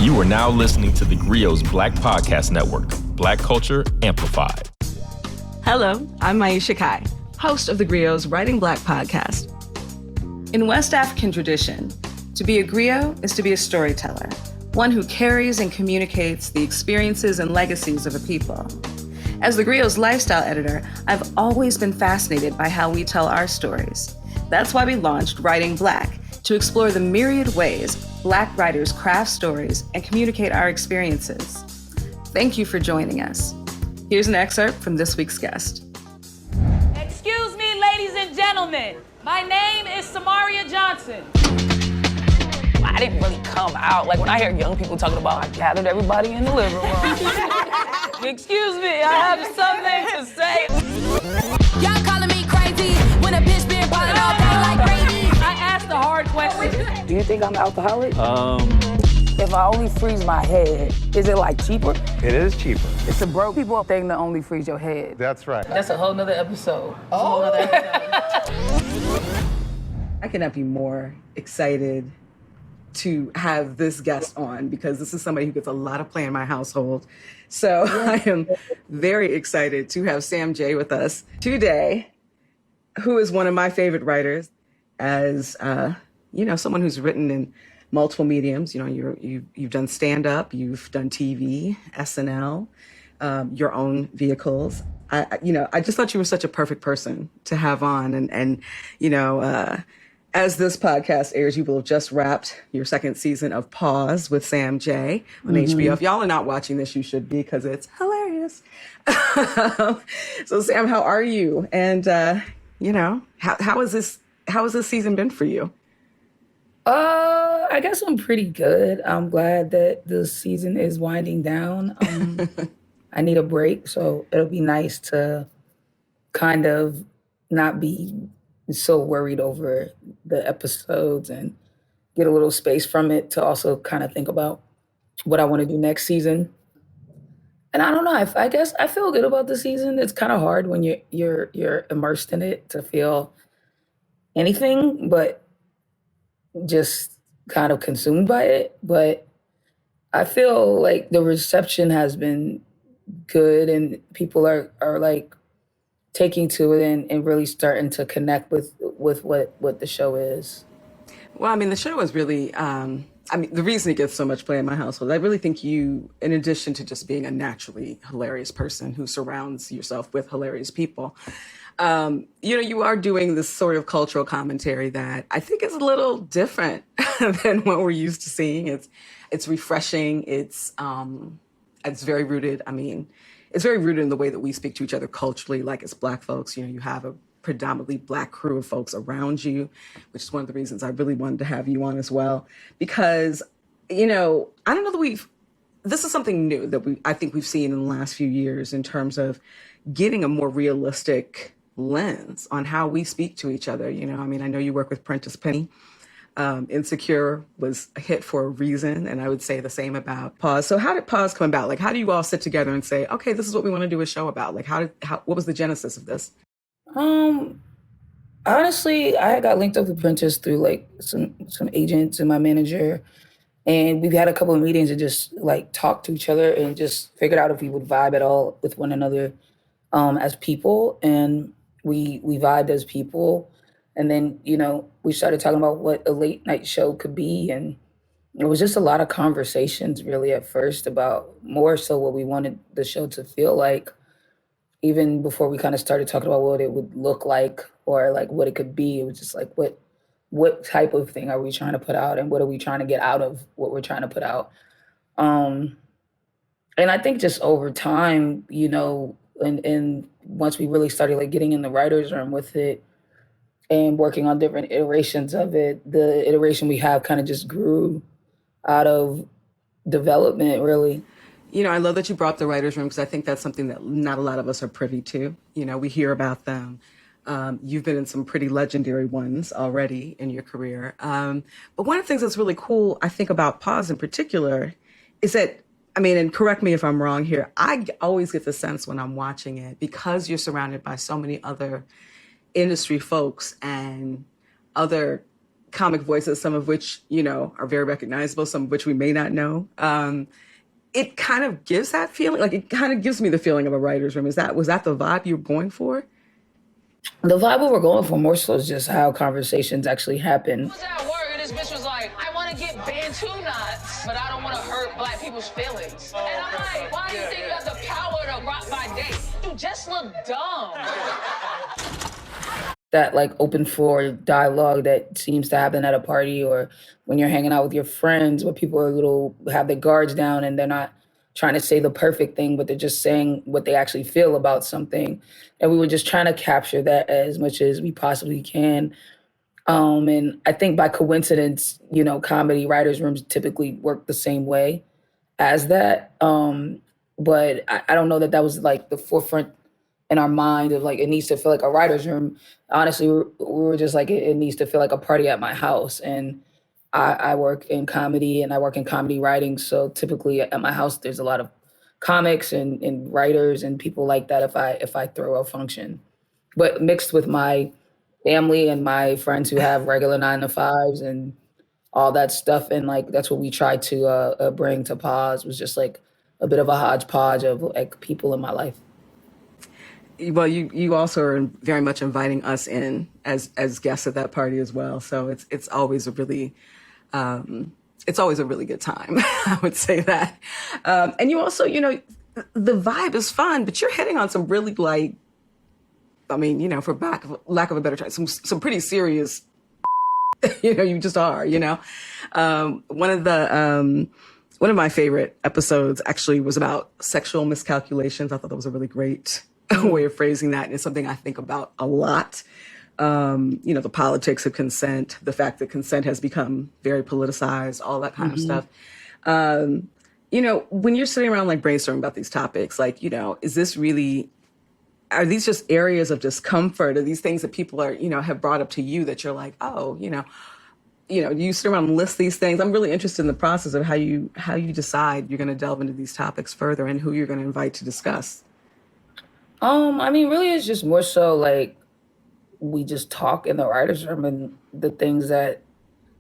You are now listening to theGrio's Black Podcast Network, Black Culture Amplified. Hello, I'm Maiysha, host of theGrio's Writing Black podcast. In West African tradition, to be a griot is to be a storyteller, one who carries and communicates the experiences and legacies of a people. As theGrio's lifestyle editor, I've always been fascinated by how we tell our stories. That's why we launched Writing Black, to explore the myriad ways Black writers craft stories and communicate our experiences. Thank you for joining us. Here's an excerpt from this week's guest. Excuse me, ladies and gentlemen. My name is Samaria Johnson. I didn't really come out. Like when I hear young people talking about, I gathered everybody in the living room. Excuse me, I have something to say. Y'all calling me crazy when a bitch been ballin' all day like Brady. I asked a hard question. Do you think I'm alcoholic? If I only freeze my head, is it like cheaper? It is cheaper. It's a broke people thing to only freeze your head. That's right. That's a whole nother episode. I cannot be more excited to have this guest on because this is somebody who gets a lot of play in my household. So I am very excited to have Sam Jay with us today, who is one of my favorite writers as, someone who's written in multiple mediums. You've done stand-up, you've done TV, SNL, your own vehicles. I just thought you were such a perfect person to have on. As this podcast airs, you will have just wrapped your second season of Pause with Sam Jay on HBO. If y'all are not watching this, you should be because it's hilarious. So Sam, how are you? And, how has this season been for you? I guess I'm pretty good. I'm glad that the season is winding down. I need a break, so it'll be nice to kind of not be so worried over the episodes and get a little space from it to also kind of think about what I want to do next season. And I don't know, I guess I feel good about the season. It's kind of hard when you're immersed in it to feel anything, but just kind of consumed by it. But I feel like the reception has been good and people are like taking to it and really starting to connect with what the show is. Well, the show is really, the reason it gets so much play in my household, I really think you, in addition to just being a naturally hilarious person who surrounds yourself with hilarious people, you are doing this sort of cultural commentary that I think is a little different than what we're used to seeing. It's refreshing. It's very rooted. It's very rooted in the way that we speak to each other culturally, like as Black folks. You have a predominantly Black crew of folks around you, which is one of the reasons I really wanted to have you on as well. Because, I don't know that this is something new that I think we've seen in the last few years in terms of getting a more realistic lens on how we speak to each other. I know you work with Prentice Penny. Insecure was a hit for a reason, and I would say the same about Pause. So how did Pause come about? Like, how do you all sit together and say, okay, this is what we want to do a show about? Like, what was the genesis of this? Honestly, I got linked up with Prentice through like some agents and my manager, and we've had a couple of meetings and just like talked to each other and just figured out if we would vibe at all with one another as people, and we vibed as people. And then, we started talking about what a late night show could be. And it was just a lot of conversations really at first about more so what we wanted the show to feel like, even before we kind of started talking about what it would look like or like what it could be. It was just like, what type of thing are we trying to put out and what are we trying to get out of what we're trying to put out? And I think just over time, and once we really started like getting in the writer's room with it, and working on different iterations of it, the iteration we have kind of just grew out of development, really. I love that you brought up the writer's room because I think that's something that not a lot of us are privy to. We hear about them. You've been in some pretty legendary ones already in your career. But one of the things that's really cool, I think, about Pause in particular is that, and correct me if I'm wrong here, I always get the sense when I'm watching it, because you're surrounded by so many other industry folks and other comic voices, some of which, are very recognizable, some of which we may not know. It kind of gives that feeling, like it kind of gives me the feeling of a writer's room. Was that the vibe you were going for? The vibe we were going for more so is just how conversations actually happen. I was at work and this bitch was like, I want to get Bantu knots, but I don't want to hurt black people's feelings. And I'm like, why do you think you have the power to rock my date? You just look dumb. That like open floor dialogue that seems to happen at a party or when you're hanging out with your friends where people have their guards down and they're not trying to say the perfect thing, but they're just saying what they actually feel about something. And we were just trying to capture that as much as we possibly can. And I think by coincidence, comedy writers' rooms typically work the same way as that. But I don't know that was like the forefront in our mind of like, it needs to feel like a writer's room. Honestly, we were just like, it needs to feel like a party at my house. And I work in comedy and I work in comedy writing. So typically at my house, there's a lot of comics and writers and people like that if I throw a function. But mixed with my family and my friends who have regular 9-to-5s and all that stuff. And like, that's what we tried to bring to Pause, was just like a bit of a hodgepodge of like people in my life. Well, you also are very much inviting us in as guests at that party as well. So it's always a really good time. I would say that. And you also, the vibe is fun, but you're hitting on some really like, for lack of a better term, some pretty serious, you just are, one of my favorite episodes actually was about sexual miscalculations. I thought that was a really great way of phrasing that. And it's something I think about a lot. The politics of consent, the fact that consent has become very politicized, all that kind of stuff. When you're sitting around like brainstorming about these topics, like, are these just areas of discomfort? Are these things that people are, have brought up to you that you're like, oh, you sit around and list these things? I'm really interested in the process of how you decide you're going to delve into these topics further and who you're going to invite to discuss. Really it's just more so like we just talk in the writer's room and the things that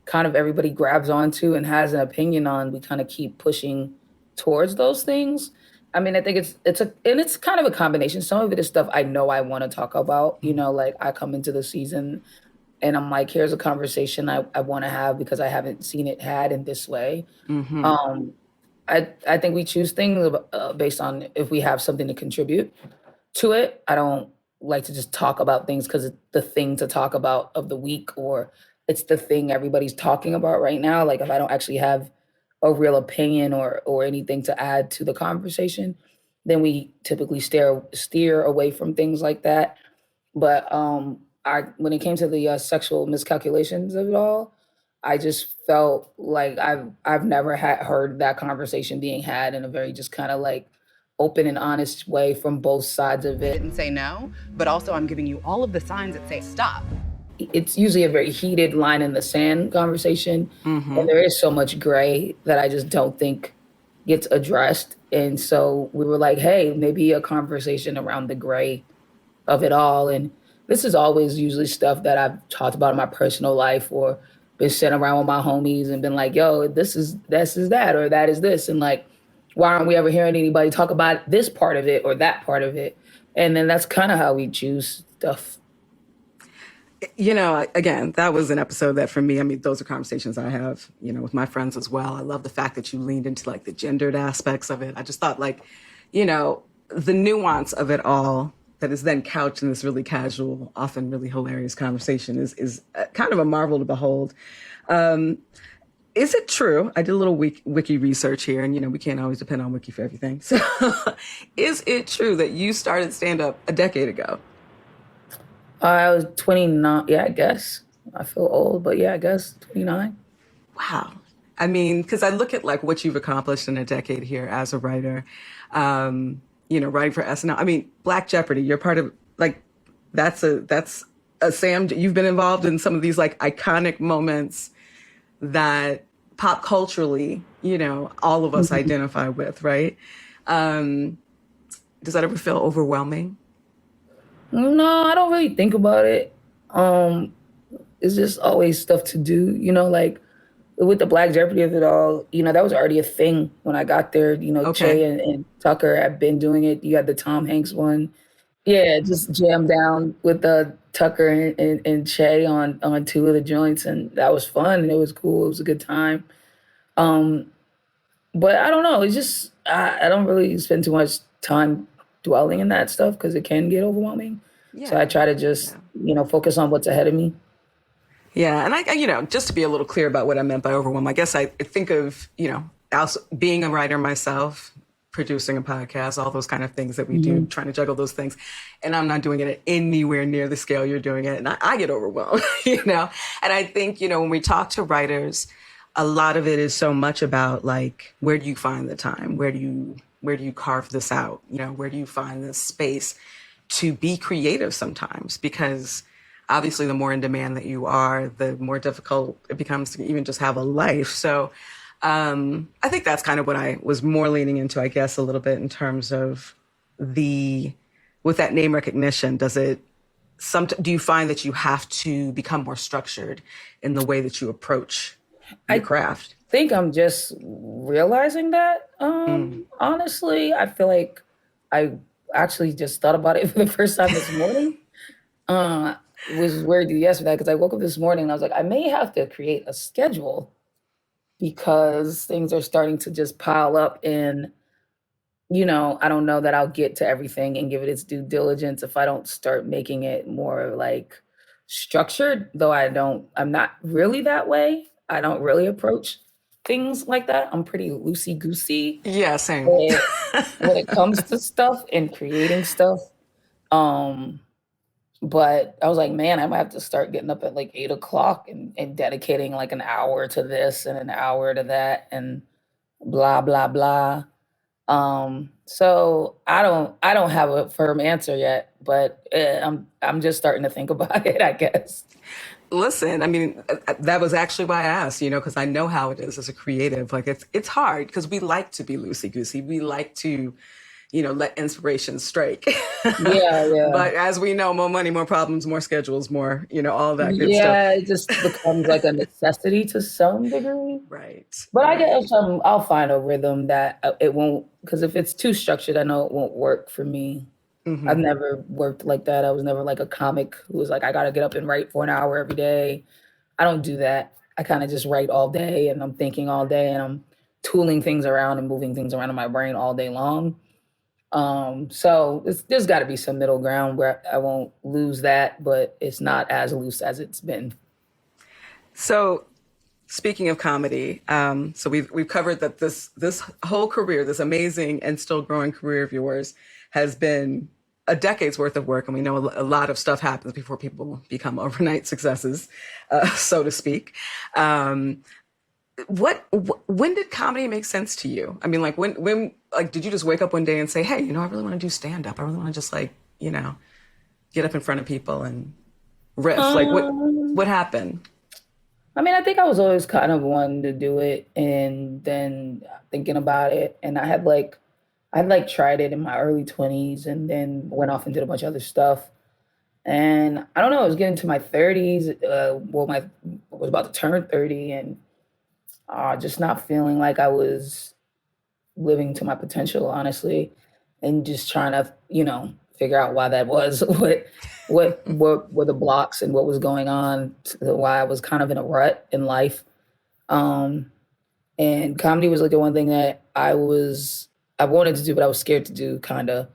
kind of everybody grabs onto and has an opinion on, we kind of keep pushing towards those things. I think it's kind of a combination. Some of it is stuff I know I want to talk about, like I come into the season and I'm like, here's a conversation I want to have because I haven't seen it had in this way. Mm-hmm. I think we choose things based on if we have something to contribute to it. I don't like to just talk about things because it's the thing to talk about of the week or it's the thing everybody's talking about right now. Like if I don't actually have a real opinion or anything to add to the conversation, then we typically steer away from things like that. But when it came to the sexual miscalculations of it all, I just felt like I've never heard that conversation being had in a very just kind of like open and honest way from both sides of it. Didn't say no, but also I'm giving you all of the signs that say stop. It's usually a very heated line in the sand conversation. Mm-hmm. And there is so much gray that I just don't think gets addressed. And so we were like, hey, maybe a conversation around the gray of it all. And this is always usually stuff that I've talked about in my personal life or been sitting around with my homies and been like, yo, this is that, or that is this. And like, why aren't we ever hearing anybody talk about this part of it or that part of it? And then that's kind of how we choose stuff. Again, that was an episode that for me, those are conversations I have, with my friends as well. I love the fact that you leaned into like the gendered aspects of it. I just thought like, the nuance of it all that is then couched in this really casual, often really hilarious conversation is kind of a marvel to behold. Is it true? I did a little wiki research here, and we can't always depend on wiki for everything. So, is it true that you started stand-up a decade ago? I was 29. Yeah, I guess. I feel old, but yeah, I guess 29. Wow. Because I look at like what you've accomplished in a decade here as a writer. Writing for SNL. Black Jeopardy. You're part of like that's a Sam. You've been involved in some of these like iconic moments that pop culturally, all of us identify with, right? Does that ever feel overwhelming? No, I don't really think about it. it's just always stuff to do, like with the Black Jeopardy of it all, that was already a thing when I got there. Okay. Che and Tucker had been doing it. You had the Tom Hanks one. Yeah, just jam down with Tucker and Che on two of the joints, and that was fun and it was cool. It was a good time. Um, but I don't know. It's just I don't really spend too much time dwelling in that stuff because it can get overwhelming. So I try to just focus on what's ahead of me. Yeah, and just to be a little clear about what I meant by overwhelm, I guess I think of, also being a writer myself, producing a podcast, all those kind of things that we do, trying to juggle those things. And I'm not doing it at anywhere near the scale you're doing it. And I get overwhelmed, And I think, when we talk to writers, a lot of it is so much about like, where do you find the time? Where do you carve this out? Where do you find this space to be creative sometimes? Because obviously, the more in demand that you are, the more difficult it becomes to even just have a life. So I think that's kind of what I was more leaning into, I guess, a little bit in terms of with that name recognition, do you find that you have to become more structured in the way that you approach your craft? I think I'm just realizing that, honestly. I feel like I actually just thought about it for the first time this morning. It was weird yesterday because I woke up this morning and I was like, I may have to create a schedule because things are starting to just pile up and, I don't know that I'll get to everything and give it its due diligence if I don't start making it more like structured, though I'm not really that way. I don't really approach things like that. I'm pretty loosey-goosey. Yeah, same. When it comes to stuff and creating stuff. But I was like, man, I might have to start getting up at like 8 o'clock and dedicating like an hour to this and an hour to that and blah, blah, blah. So I don't have a firm answer yet, but I'm just starting to think about it, I guess. Listen, I mean, that was actually why I asked, because I know how it is as a creative. Like it's hard because we like to be loosey-goosey. We like to let inspiration strike. Yeah. But as we know, more money, more problems, more schedules, more, all that good stuff. Yeah, it just becomes like a necessity to some degree. Right. But I guess I'll find a rhythm that it won't, because if it's too structured, I know it won't work for me. Mm-hmm. I've never worked like that. I was never like a comic who was like, I got to get up and write for an hour every day. I don't do that. I kind of just write all day and I'm thinking all day and I'm tooling things around and moving things around in my brain all day long. So there's got to be some middle ground where I won't lose that, but it's not as loose as it's been. So speaking of comedy, so we've covered that this whole career, this amazing and still growing career of yours, has been a decade's worth of work, and we know a lot of stuff happens before people become overnight successes, so to speak. When did comedy make sense to you? I mean, like when did you just wake up one day and say, hey, I really want to do stand up. I really want to just get up in front of people and riff. What happened? I mean, I think I was always kind of wanting to do it and then thinking about it. And I had tried it in my early 20s and then went off and did a bunch of other stuff. And I don't know, I was getting to my 30s. I was about to turn 30 and just not feeling like I was living to my potential, honestly, and just trying to, figure out why that was, what were the blocks and what was going on, why I was kind of in a rut in life. And comedy was like the one thing that I wanted to do, but I was scared to do, kind of.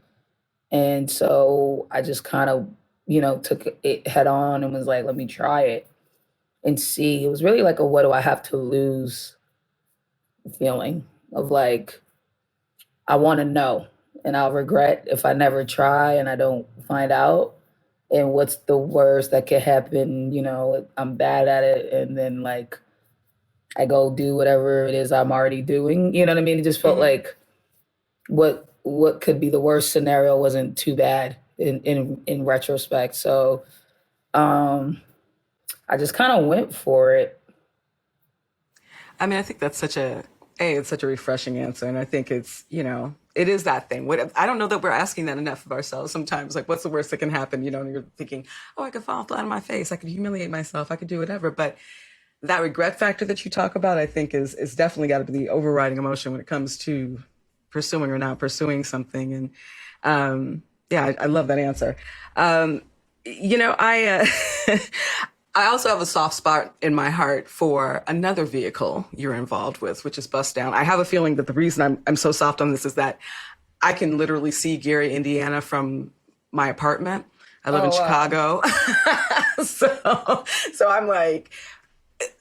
And so I just kind of, took it head on and was like, let me try it and see. It was really like a what do I have to lose feeling of like, I want to know and I'll regret if I never try and I don't find out. And what's the worst that could happen? I'm bad at it. And then I go do whatever it is I'm already doing. You know what I mean? It just felt like what could be the worst scenario wasn't too bad in retrospect. So I just kind of went for it. I mean, I think that's such a Hey, it's such a refreshing answer. And I think it's, it is that thing. I don't know that we're asking that enough of ourselves sometimes. Like, what's the worst that can happen? And you're thinking, oh, I could fall flat on my face. I could humiliate myself. I could do whatever. But that regret factor that you talk about, I think is definitely got to be the overriding emotion when it comes to pursuing or not pursuing something. And I love that answer. I also have a soft spot in my heart for another vehicle you're involved with, which is Bust Down. I have a feeling that the reason I'm so soft on this is that I can literally see Gary, Indiana from my apartment. I live in Chicago. So I'm like,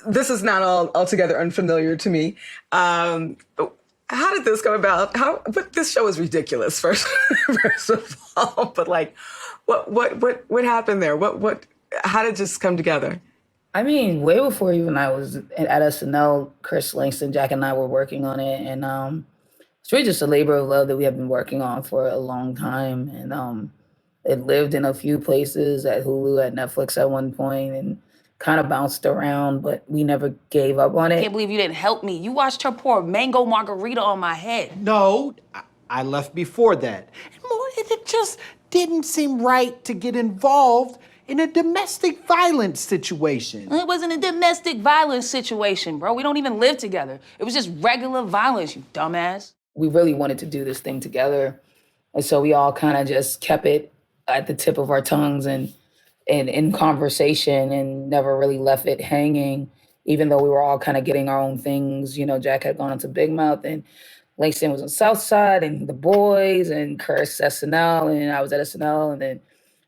this is not altogether unfamiliar to me. How did this come about? But this show is ridiculous, first of all. But like, what happened there? How did this come together? I mean, way before even I was at SNL, Chris Langston, Jack, and I were working on it, and it's really just a labor of love that we have been working on for a long time. And it lived in a few places, at Hulu, at Netflix at one point, and kind of bounced around, but we never gave up on it. I can't believe you didn't help me. You watched her pour a mango margarita on my head. No, I left before that. And more, it just didn't seem right to get involved in a domestic violence situation. It wasn't a domestic violence situation, bro. We don't even live together. It was just regular violence, you dumbass. We really wanted to do this thing together. And so we all kind of just kept it at the tip of our tongues and in conversation and never really left it hanging, even though we were all kind of getting our own things. Jack had gone into Big Mouth and Langston was on South Side and The Boys and Chris SNL and I was at SNL and then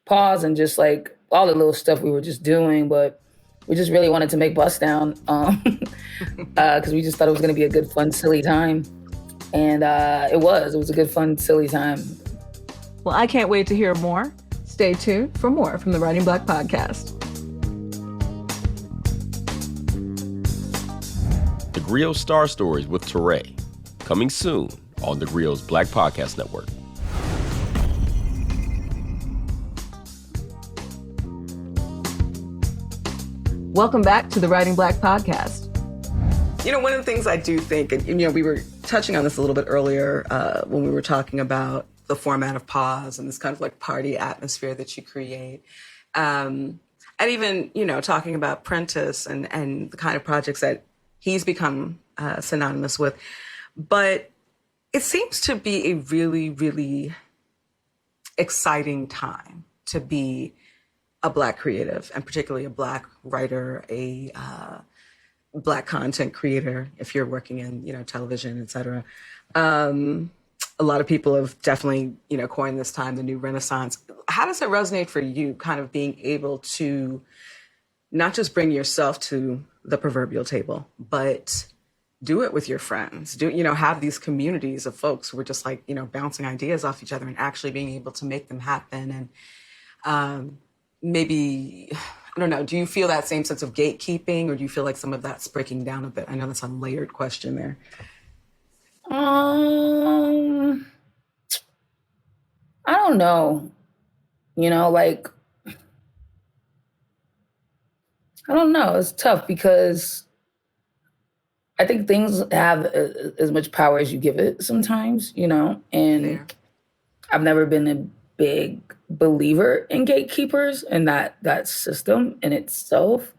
Pause and just like all the little stuff we were just doing, but we just really wanted to make Bust Down because we just thought it was going to be a good, fun, silly time. And it was a good, fun, silly time. Well, I can't wait to hear more. Stay tuned for more from the Writing Black podcast. theGrio Star Stories with Teray, coming soon on theGrio's Black Podcast Network. Welcome back to the Writing Black podcast. One of the things I do think, and we were touching on this a little bit earlier when we were talking about the format of Pause and this kind of like party atmosphere that you create. And even, talking about Prentice and the kind of projects that he's become synonymous with. But it seems to be a really, really exciting time to be a Black creative, and particularly a Black writer, a Black content creator, if you're working in, television, et cetera. A lot of people have definitely, coined this time the new Renaissance. How does it resonate for you, kind of being able to not just bring yourself to the proverbial table, but do it with your friends, have these communities of folks who are just like, bouncing ideas off each other and actually being able to make them happen. And maybe, I don't know, do you feel that same sense of gatekeeping, or do you feel like some of that's breaking down a bit? I know that's a layered question there. I don't know. I don't know. It's tough because I think things have as much power as you give it sometimes, and Fair. I've never been a big believer in gatekeepers and that system in itself.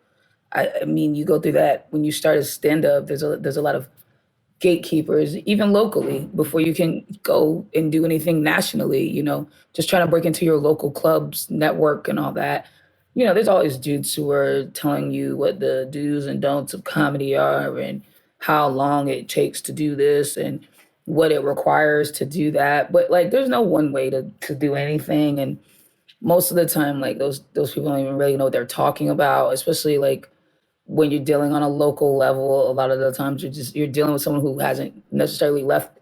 I mean, you go through that when you start as stand-up, there's a lot of gatekeepers, even locally, before you can go and do anything nationally, just trying to break into your local club's network and all that. There's always dudes who are telling you what the do's and don'ts of comedy are and how long it takes to do this and what it requires to do that. But like, there's no one way to do anything. And most of the time, like those people don't even really know what they're talking about, especially like when you're dealing on a local level. A lot of the times you're dealing with someone who hasn't necessarily left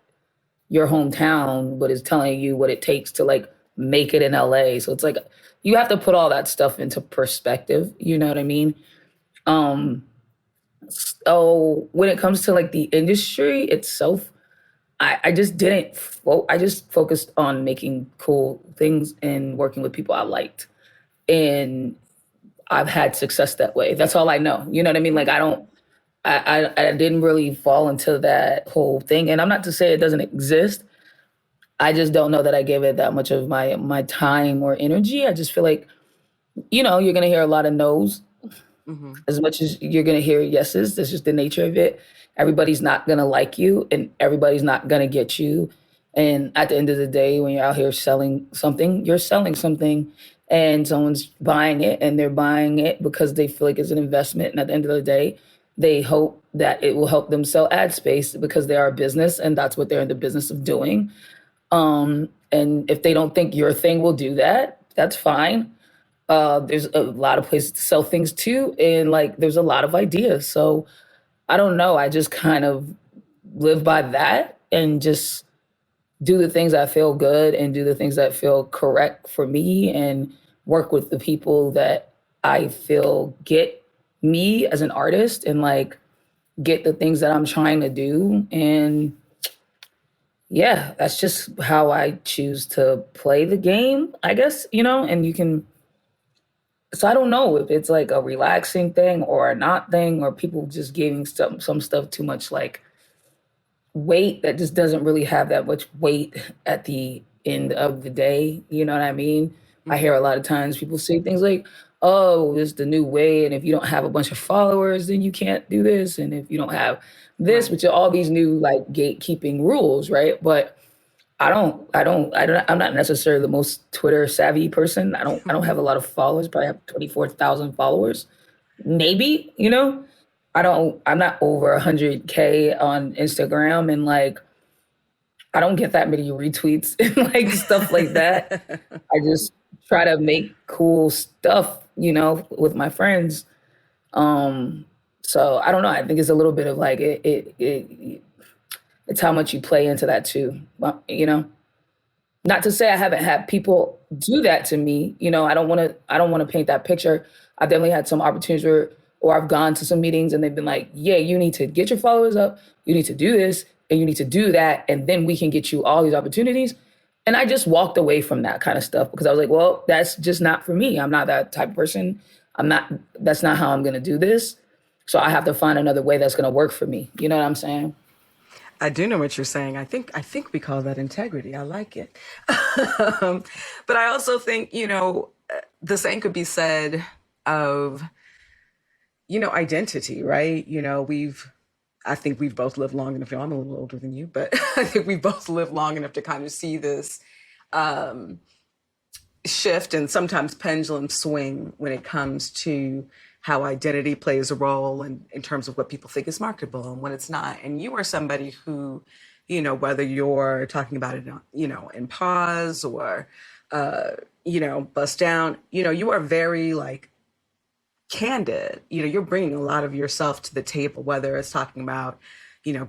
your hometown, but is telling you what it takes to like make it in LA. So it's like, you have to put all that stuff into perspective. You know what I mean? So when it comes to like the industry itself, I just didn't, I just focused on making cool things and working with people I liked. And I've had success that way. That's all I know. You know what I mean? Like, I I didn't really fall into that whole thing. And I'm not to say it doesn't exist. I just don't know that I gave it that much of my time or energy. I just feel like, you're gonna hear a lot of no's as much as you're gonna hear yeses. That's just the nature of it. Everybody's not gonna like you and everybody's not gonna get you. And at the end of the day, when you're out here selling something, you're selling something and someone's buying it and they're buying it because they feel like it's an investment. And at the end of the day, they hope that it will help them sell ad space because they are a business and that's what they're in the business of doing. And if they don't think your thing will do that, that's fine. There's a lot of places to sell things too. And like, there's a lot of ideas. So I don't know. I just kind of live by that and just do the things that feel good and do the things that feel correct for me and work with the people that I feel get me as an artist and like get the things that I'm trying to do. And yeah, that's just how I choose to play the game, I guess, and you can. So I don't know if it's like a relaxing thing or a not thing or people just giving some stuff too much like weight that just doesn't really have that much weight at the end of the day. You know what I mean? I hear a lot of times people say things like, oh, this is the new way. And if you don't have a bunch of followers, then you can't do this. And if you don't have this, which are all these new like gatekeeping rules, right? But I'm not necessarily the most Twitter savvy person. I don't have a lot of followers, probably have 24,000 followers. Maybe, I'm not over 100K on Instagram and like, I don't get that many retweets and like stuff like that. I just try to make cool stuff, with my friends. So I don't know. I think it's a little bit of like, it's how much you play into that too, Not to say I haven't had people do that to me. I don't want to paint that picture. I've definitely had some opportunities or I've gone to some meetings and they've been like, yeah, you need to get your followers up. You need to do this and you need to do that. And then we can get you all these opportunities. And I just walked away from that kind of stuff because I was like, well, that's just not for me. I'm not that type of person. That's not how I'm going to do this. So I have to find another way that's going to work for me. You know what I'm saying? I do know what you're saying. I think we call that integrity. I like it. But I also think, the same could be said of, identity, right? I think we've both lived long enough. I'm a little older than you, but I think we've both lived long enough to kind of see this shift and sometimes pendulum swing when it comes to how identity plays a role in terms of what people think is marketable and when it's not. And you are somebody who, whether you're talking about it, in pause or, bust down, you are very like candid. You're bringing a lot of yourself to the table, whether it's talking about,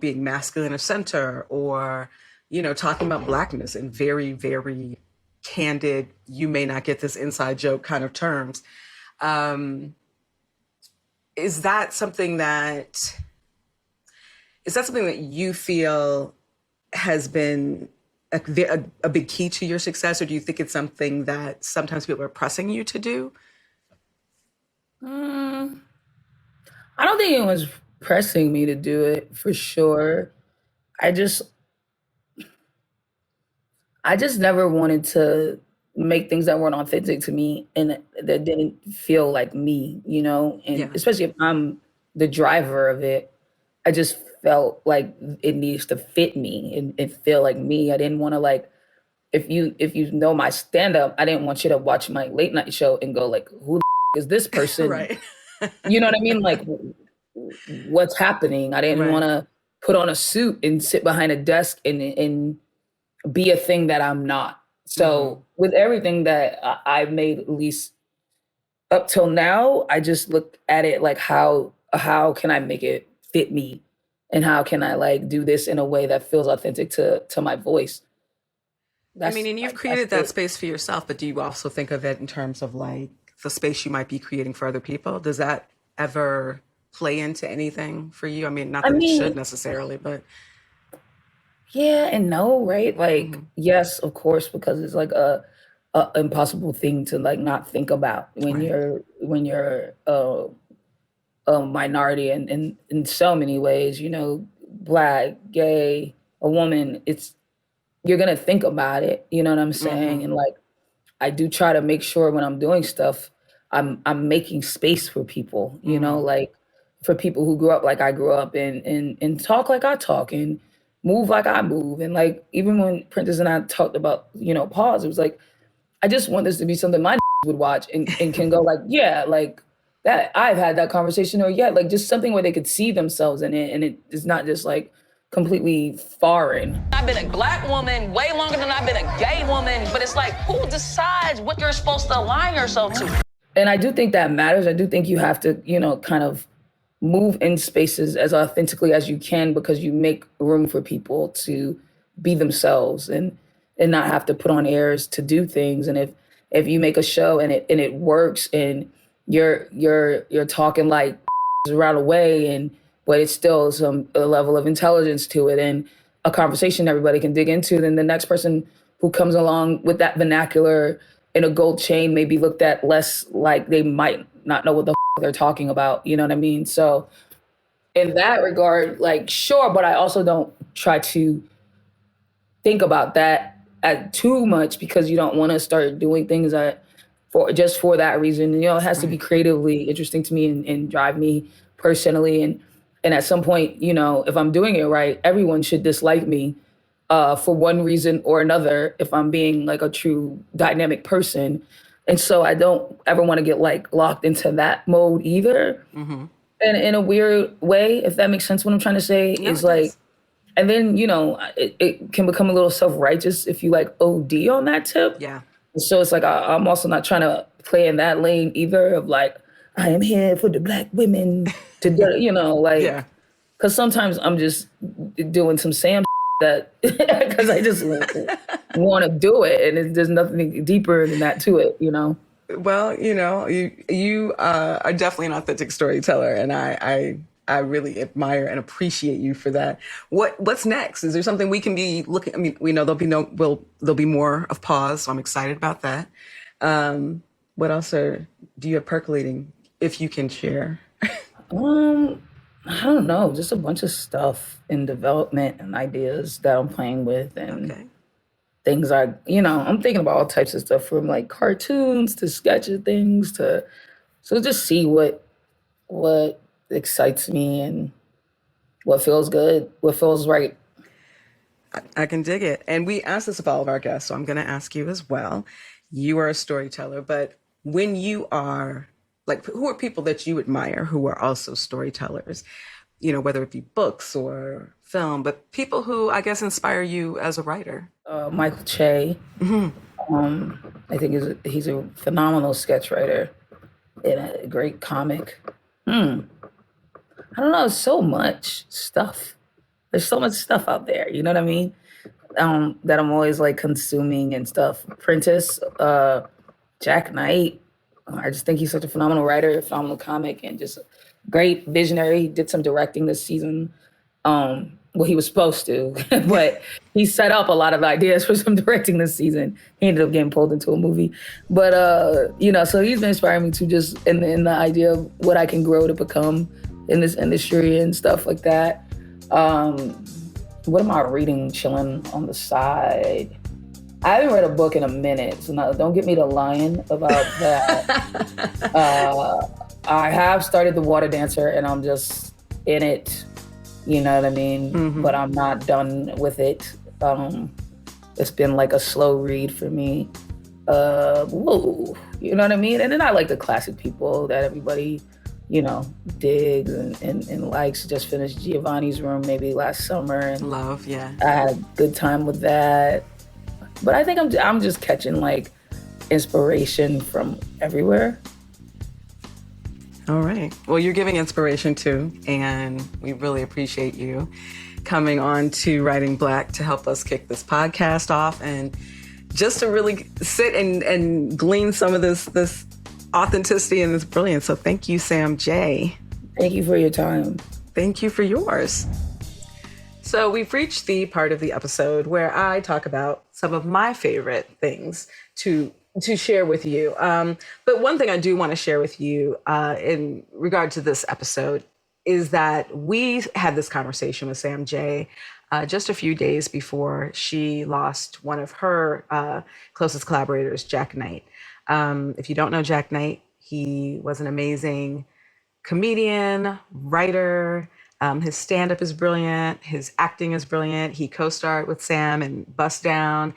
being masculine of center or, talking about Blackness in very, very candid, you may not get this inside joke kind of terms. Is that something that you feel has been a big key to your success, or do you think it's something that sometimes people are pressing you to do? I don't think anyone's pressing me to do it for sure. I just never wanted to make things that weren't authentic to me and that didn't feel like me, and especially if I'm the driver of it, I just felt like it needs to fit me and feel like me. I didn't want to like, if you know my stand up, I didn't want you to watch my late night show and go like, who the is this person? Right. You know what I mean? Like what's happening? I didn't want to put on a suit and sit behind a desk and be a thing that I'm not. So with everything that I've made, at least up till now, I just look at it like how can I make it fit me? And how can I like do this in a way that feels authentic to my voice? And you've created that space for yourself, but do you also think of it in terms of like the space you might be creating for other people? Does that ever play into anything for you? Not that it should necessarily, but... Yeah and no, right? Like, yes, of course, because it's like a impossible thing to like not think about when you're a minority in so many ways, Black, gay, a woman, you're going to think about it. You know what I'm saying? And like, I do try to make sure when I'm doing stuff, I'm making space for people, like for people who grew up like I grew up and talk like I talk and move like I move. And like, even when Prentice and I talked about, pause, it was like, I just want this to be something my would watch and can go like, yeah, like that. I've had that conversation, or yeah, like just something where they could see themselves in it. And it is not just like completely foreign. I've been a Black woman way longer than I've been a gay woman, but it's like, who decides what you're supposed to align yourself to? And I do think that matters. I do think you have to, kind of move in spaces as authentically as you can, because you make room for people to be themselves and not have to put on airs to do things. And if you make a show and it works and you're talking like around the way, but it's still a level of intelligence to it and a conversation everybody can dig into, then the next person who comes along with that vernacular in a gold chain may be looked at less like they might not know what the they're talking about. You know what I mean? So in that regard, like, sure, but I also don't try to think about that too much, because you don't want to start doing things for that reason. It has to be creatively interesting to me and drive me personally. And at some point, if I'm doing it right, everyone should dislike me for one reason or another if I'm being like a true dynamic person. And so I don't ever want to get like locked into that mode either. And in a weird way, if that makes sense, what I'm trying to say is like, and then, it can become a little self-righteous if you like OD on that tip. Yeah. So it's like, I'm also not trying to play in that lane either of like, I am here for the Black women to do, like, because sometimes I'm just doing some Sam that, because I just want to do it. And there's nothing deeper than that to it, Well, you are definitely an authentic storyteller, and I really admire and appreciate you for that. What's next? Is there something we can be looking? I mean, we know there'll be more of Pause, so I'm excited about that. What else do you have percolating, if you can share? I don't know, just a bunch of stuff in development and ideas that I'm playing with, and things I'm thinking about all types of stuff, from like cartoons to sketches things so just see what excites me and what feels good, what feels right. I can dig it. And we ask this of all of our guests, so I'm going to ask you as well. You are a storyteller, but when you are, like, who are people that you admire who are also storytellers? Whether it be books or film, but people who, I guess, inspire you as a writer. Michael Che. I think he's a phenomenal sketch writer and a great comic. I don't know, so much stuff. There's so much stuff out there, you know what I mean? That I'm always like consuming and stuff. Prentice, Jack Knight. I just think he's such a phenomenal writer, a phenomenal comic, and just great visionary. He did some directing this season. Well, he was supposed to, but he set up a lot of ideas for some directing this season. He ended up getting pulled into a movie. But, so he's been inspiring me to just in the idea of what I can grow to become in this industry and stuff like that. What am I reading, chilling on the side? I haven't read a book in a minute, so now don't get me to lying about that. I have started The Water Dancer, and I'm just in it. You know what I mean? But I'm not done with it. It's been like a slow read for me. You know what I mean? And then I like the classic people that everybody, digs and likes. Just finished Giovanni's Room maybe last summer. And Love, yeah. I had a good time with that. But I think I'm just catching like inspiration from everywhere. All right. Well, you're giving inspiration too, and we really appreciate you coming on to Writing Black to help us kick this podcast off, and just to really sit and glean some of this authenticity and this brilliance. So thank you, Sam J. Thank you for your time. Thank you for yours. So we've reached the part of the episode where I talk about some of my favorite things to to share with you. But one thing I do want to share with you in regard to this episode is that we had this conversation with Sam J just a few days before she lost one of her closest collaborators, Jack Knight. If you don't know Jack Knight, he was an amazing comedian, writer. His stand-up is brilliant. His acting is brilliant. He co-starred with Sam in Bust Down.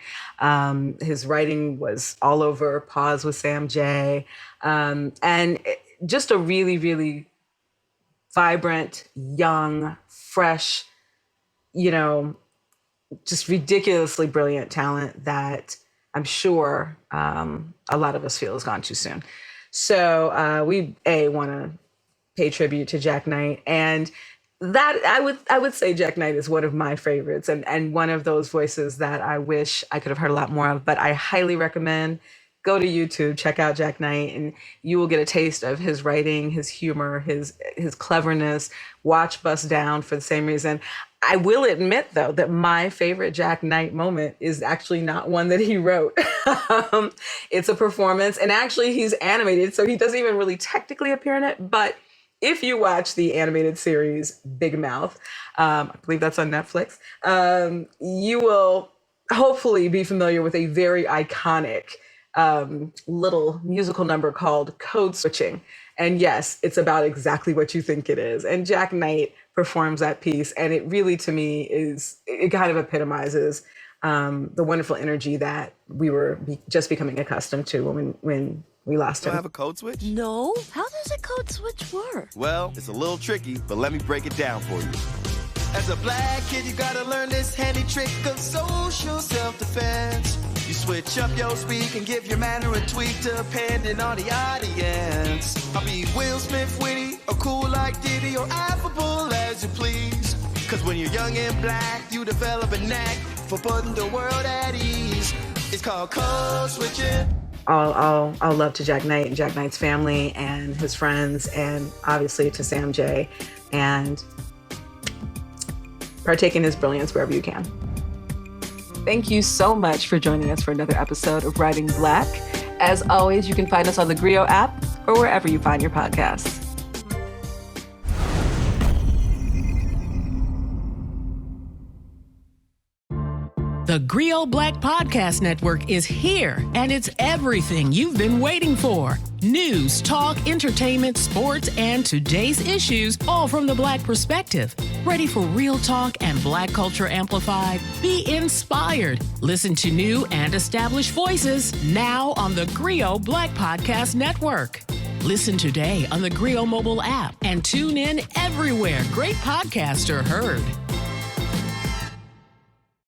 His writing was all over Pause with Sam J. And just a really, really vibrant, young, fresh, just ridiculously brilliant talent that I'm sure a lot of us feel has gone too soon. So we want to pay tribute to Jack Knight, and that I would say Jack Knight is one of my favorites and one of those voices that I wish I could have heard a lot more of. But I highly recommend go to YouTube, check out Jack Knight, and you will get a taste of his writing, his humor, his cleverness. Watch Bust Down for the same reason. I will admit, though, that my favorite Jack Knight moment is actually not one that he wrote. It's a performance, and actually he's animated, so he doesn't even really technically appear in it. But if you watch the animated series Big Mouth, I believe that's on Netflix, you will hopefully be familiar with a very iconic little musical number called Code Switching. And yes, it's about exactly what you think it is. And Jack Knight performs that piece. And it really, to me, it kind of epitomizes the wonderful energy that we were just becoming accustomed to when we lost him. Do I have a code switch? No. How does a code switch work? Well, it's a little tricky, but let me break it down for you. As a black kid, you gotta learn this handy trick of social self-defense. You switch up your speak and give your manner a tweak depending on the audience. I'll be Will Smith, witty, or cool like Diddy, or affable as you please. Cause when you're young and black, you develop a knack for putting the world at ease. It's called code switching. All love to Jack Knight and Jack Knight's family and his friends, and obviously to Sam J. And partake in his brilliance wherever you can. Thank you so much for joining us for another episode of Writing Black. As always, you can find us on the TheGrio app or wherever you find your podcasts. The TheGrio Black Podcast Network is here, and it's everything you've been waiting for. News, talk, entertainment, sports, and today's issues, all from the Black perspective. Ready for real talk and Black culture amplified? Be inspired. Listen to new and established voices now on the TheGrio Black Podcast Network. Listen today on the TheGrio mobile app and tune in everywhere great podcasts are heard.